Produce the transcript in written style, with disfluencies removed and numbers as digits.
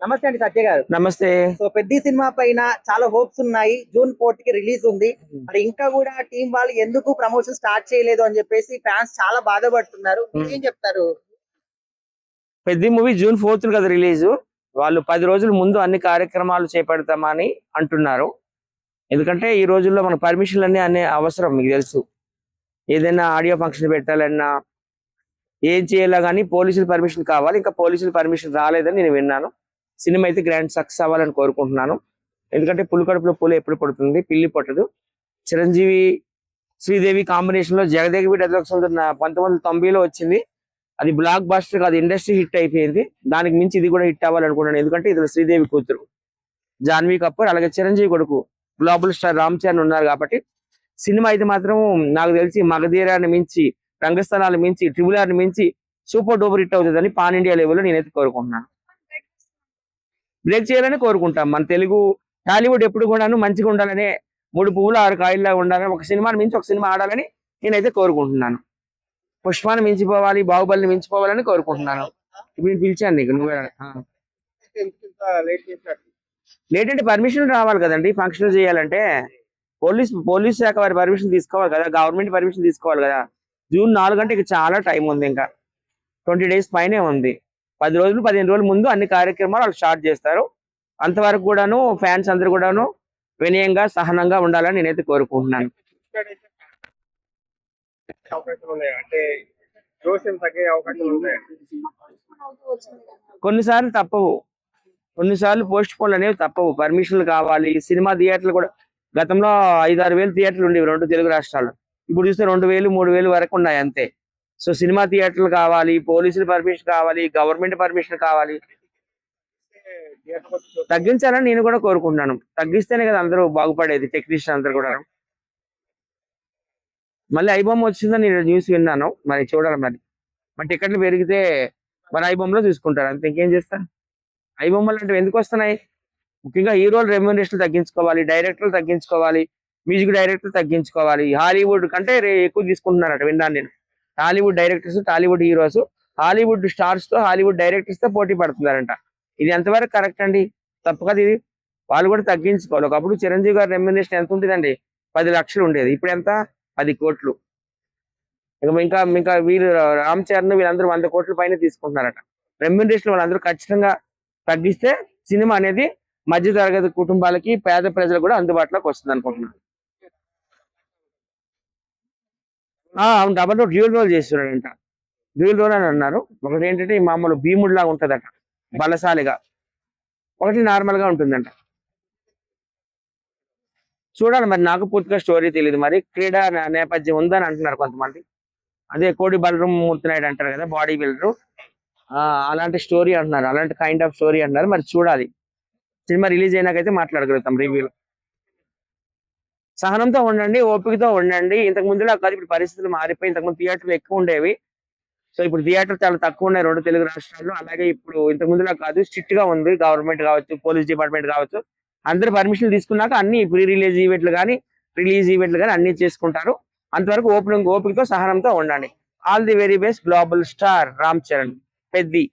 నమస్తే అండి సత్య గారు. నమస్తే. సో పెద్ద సినిమా పైన చాలా హోప్స్ ఉన్నాయి. జూన్ 4 కి రిలీజ్ ఉంది. మరి ఇంకా కూడా టీం వాళ్ళు ఎందుకు ప్రమోషన్ స్టార్ట్ చేయలేదు అని చెప్పేసి ఫ్యాన్స్ చాలా బాధపడుతున్నారు. మీరేం చెప్తారు? పెద్ద మూవీ జూన్ 4 కదా రిలీజ్. వాళ్ళు 10 రోజుల ముందు అన్ని కార్యక్రమాలు చేపడతామని అంటున్నారు. ఎందుకంటే ఈ రోజుల్లో మన పర్మిషన్లు అన్ని అవసరం, మీకు తెలుసు. ఏదైనా ఆడియో ఫంక్షన్ పెట్టాలన్నా ఏం చేయాలా కానీ పోలీసుల పర్మిషన్ కావాలి. ఇంకా పోలీసుల పర్మిషన్ రాలేదని నేను విన్నాను. సినిమా అయితే గ్రాండ్ సక్సెస్ అవ్వాలని కోరుకుంటున్నాను. ఎందుకంటే పులి కడుపులో పులి ఎప్పుడు పడుతుంది, పిల్లి పట్టదు. చిరంజీవి శ్రీదేవి కాంబినేషన్ లో జగదేగ 1990లో వచ్చింది. అది బ్లాక్ బాస్టర్, అది ఇండస్ట్రీ హిట్ అయిపోయింది. దానికి మించి ఇది కూడా హిట్ అవ్వాలనుకున్నాను. ఎందుకంటే ఇది శ్రీదేవి కూతురు జాన్వీ కపూర్, అలాగే చిరంజీవి కొడుకు గ్లోబల్ స్టార్ రామ్ చరణ్ ఉన్నారు కాబట్టి సినిమా అయితే మాత్రం నాకు తెలిసి మగధీరాన్ని మించి, రంగస్థలాన్ని మించి, ట్రిబుల్ ఆర్ని మించి సూపర్ డూపర్ హిట్ అవుతుందని పాన్ ఇండియా లెవెల్లో నేనైతే కోరుకుంటున్నాను. బ్రేక్ చేయాలని కోరుకుంటాం. మన తెలుగు టాలీవుడ్ ఎప్పుడు కూడాను మంచిగా ఉండాలని, 3 పువ్వులు 6 కాయల్లా ఉండాలని, ఒక సినిమాని మించి ఒక సినిమా ఆడాలని నేనైతే కోరుకుంటున్నాను. పుష్పాన్ని మించిపోవాలి, బాహుబలిని మించిపోవాలని కోరుకుంటున్నాను. ఇప్పుడు నేను పిలిచాను నీకు, నువ్వే. లేట్ అంటే పర్మిషన్ రావాలి కదండి. ఫంక్షన్ చేయాలంటే పోలీస్ శాఖ వారి పర్మిషన్ తీసుకోవాలి కదా, గవర్నమెంట్ పర్మిషన్ తీసుకోవాలి కదా. జూన్ 4 గంటకి చాలా టైం ఉంది, ఇంకా 20 డేస్ పైనే ఉంది. 10 రోజులు 15 రోజుల ముందు అన్ని కార్యక్రమాలు వాళ్ళు స్టార్ట్ చేస్తారు. అంతవరకు కూడాను ఫ్యాన్స్ అందరూ కూడాను వినయంగా, సహనంగా ఉండాలని నేనైతే కోరుకుంటున్నాను. కొన్నిసార్లు తప్పవు, కొన్నిసార్లు పోస్ట్ పోన్లు అనేవి తప్పవు. పర్మిషన్లు కావాలి. సినిమా థియేటర్లు కూడా గతంలో 5-6 వేలు థియేటర్లు ఉండేవి 2 తెలుగు రాష్ట్రాలు. ఇప్పుడు చూస్తే 2,000-3,000 వరకు ఉన్నాయి అంతే. సో సినిమా థియేటర్లు కావాలి, పోలీసుల పర్మిషన్ కావాలి, గవర్నమెంట్ పర్మిషన్ కావాలి. తగ్గించాలని నేను కూడా కోరుకుంటున్నాను. తగ్గిస్తేనే కదా అందరూ బాగుపడేది, టెక్నీషియన్ అందరూ కూడా. మళ్ళీ ఐబొమ్మ వచ్చిందని నేను న్యూస్ విన్నాను, మరి చూడాలి. మరి టికెట్లు పెరిగితే మరి ఐబొమ్మలో చూసుకుంటారు అంతే, ఇంకేం చేస్తారు. ఐబొమ్మలు అంటే ఎందుకు వస్తున్నాయి? ముఖ్యంగా హీరోలు రెమ్యూనరేషన్ తగ్గించుకోవాలి, డైరెక్టర్లు తగ్గించుకోవాలి, మ్యూజిక్ డైరెక్టర్ తగ్గించుకోవాలి. హాలీవుడ్ కంటే ఎక్కువ తీసుకుంటున్నారట విన్నాను నేను. Tollywood directors, Tollywood heroes Hollywood stars తో, హాలీవుడ్ డైరెక్టర్స్ తో పోటీ పడుతున్నారంట. ఇది ఎంతవరకు కరెక్ట్ అండి? తప్పు కదా ఇది. వాళ్ళు కూడా తగ్గించుకోవాలి. ఒకప్పుడు చిరంజీవి గారి రెమ్యూనరేషన్ ఎంత ఉంటుందండి? 10 లక్షలు ఉండేది. ఇప్పుడు ఎంత? 10 కోట్లు. ఇంకా ఇంకా వీళ్ళు రామ్ చరణ్ వీళ్ళందరూ 100 కోట్ల పైన తీసుకుంటున్నారట రెమ్యూనరేషన్. వాళ్ళందరూ ఖచ్చితంగా తగ్గిస్తే సినిమా అనేది మధ్య తరగతి కుటుంబాలకి, పేద ప్రజలకు కూడా అందుబాటులోకి వస్తుంది అనుకుంటున్నాను. అవును, డబల్ రోల్, డ్యూయల్ రోల్ చేస్తున్నాడంట. డ్యూయల్ రోల్ అని అన్నారు. ఒకటి ఏంటంటే మామూలు భీముడు లాగా ఉంటదట, బలశాలిగా. ఒకటి నార్మల్ గా ఉంటుందంట. చూడాలి మరి, నాకు పూర్తిగా స్టోరీ తెలియదు. మరి క్రీడా నేపథ్యం ఉందని అంటున్నారు కొంతమంది. అదే కోడి బలరం మూర్తినాయుడు అంటారు కదా, బాడీ బిల్డర్, అలాంటి స్టోరీ అంటున్నారు, అలాంటి కైండ్ ఆఫ్ స్టోరీ అంటున్నారు. మరి చూడాలి, సినిమా రిలీజ్ అయినాకైతే మాట్లాడగలుగుతాం రివ్యూలో. సహనంతో ఉండండి, ఓపికతో ఉండండి. ఇంతకు ముందులా కాదు, ఇప్పుడు పరిస్థితులు మారిపోయి. ఇంతకుముందు థియేటర్లు ఎక్కువ ఉండేవి, సో ఇప్పుడు థియేటర్ చాలా తక్కువ ఉన్నాయి 2 తెలుగు రాష్ట్రాల్లో. అలాగే ఇప్పుడు ఇంతకు ముందులా కాదు, స్ట్రిక్ట్ గా ఉంది గవర్నమెంట్ కావచ్చు, పోలీస్ డిపార్ట్మెంట్ కావచ్చు. అందరు పర్మిషన్లు తీసుకున్నాక అన్ని ప్రీ రిలీజ్ ఈవెంట్లు కానీ, రిలీజ్ ఈవెంట్లు కానీ అన్ని చేసుకుంటారు. అంతవరకు ఓపికతో, సహనంతో ఉండండి. All the very best. Global star Ram Charan, Peddi.